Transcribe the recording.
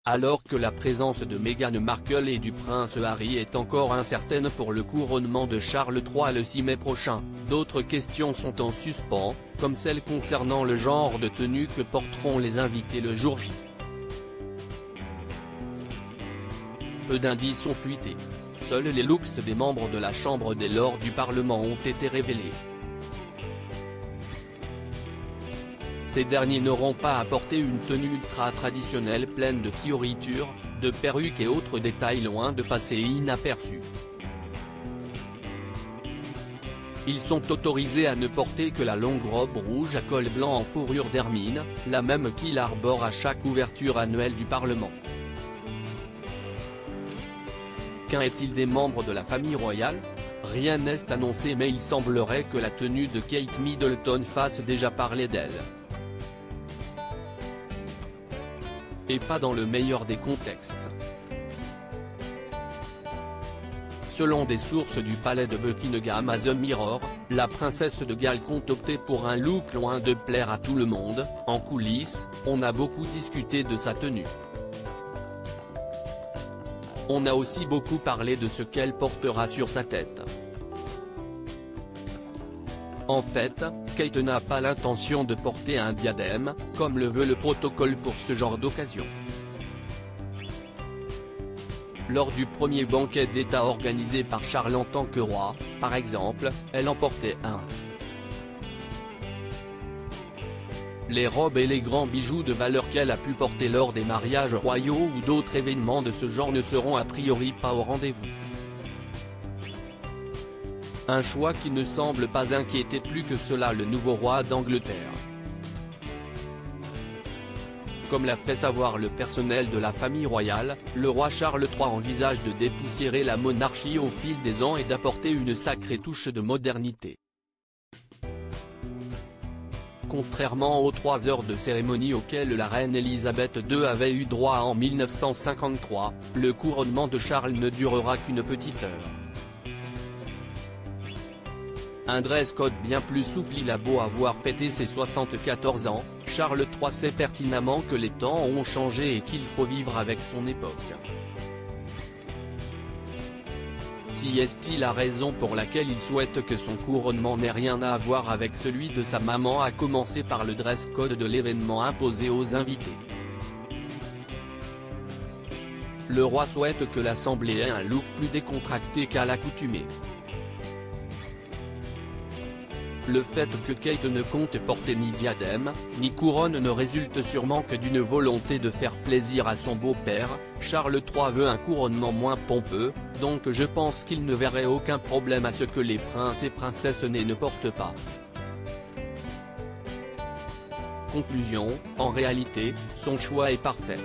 Alors que la présence de Meghan Markle et du prince Harry est encore incertaine pour le couronnement de Charles III le 6 mai prochain, d'autres questions sont en suspens, comme celle concernant le genre de tenue que porteront les invités le jour J. Peu d'indices ont fuité. Seuls les looks des membres de la Chambre des Lords du Parlement ont été révélés. Ces derniers n'auront pas apporté une tenue ultra traditionnelle pleine de fioritures, de perruques et autres détails loin de passer inaperçus. Ils sont autorisés à ne porter que la longue robe rouge à col blanc en fourrure d'hermine, la même qu'il arbore à chaque ouverture annuelle du Parlement. Qu'en est-il des membres de la famille royale? Rien n'est annoncé, mais il semblerait que la tenue de Kate Middleton fasse déjà parler d'elle. Et pas dans le meilleur des contextes. Selon des sources du palais de Buckingham à The Mirror, la princesse de Galles compte opter pour un look loin de plaire à tout le monde. En coulisses, on a beaucoup discuté de sa tenue. On a aussi beaucoup parlé de ce qu'elle portera sur sa tête. En fait, Kate n'a pas l'intention de porter un diadème, comme le veut le protocole pour ce genre d'occasion. Lors du premier banquet d'État organisé par Charles en tant que roi, par exemple, elle en portait un. Les robes et les grands bijoux de valeur qu'elle a pu porter lors des mariages royaux ou d'autres événements de ce genre ne seront a priori pas au rendez-vous. Un choix qui ne semble pas inquiéter plus que cela le nouveau roi d'Angleterre. Comme l'a fait savoir le personnel de la famille royale, le roi Charles III envisage de dépoussiérer la monarchie au fil des ans et d'apporter une sacrée touche de modernité. Contrairement aux 3 heures de cérémonie auxquelles la reine Elisabeth II avait eu droit en 1953, le couronnement de Charles ne durera qu'une petite heure. Un dress code bien plus souple. Il a beau avoir fêté ses 74 ans, Charles III sait pertinemment que les temps ont changé et qu'il faut vivre avec son époque. Si est-il la raison pour laquelle il souhaite que son couronnement n'ait rien à voir avec celui de sa maman, à commencer par le dress code de l'événement imposé aux invités. Le roi souhaite que l'assemblée ait un look plus décontracté qu'à l'accoutumée. Le fait que Kate ne compte porter ni diadème, ni couronne ne résulte sûrement que d'une volonté de faire plaisir à son beau-père. Charles III veut un couronnement moins pompeux, donc je pense qu'il ne verrait aucun problème à ce que les princes et princesses nés ne portent pas. Conclusion, en réalité, son choix est parfait.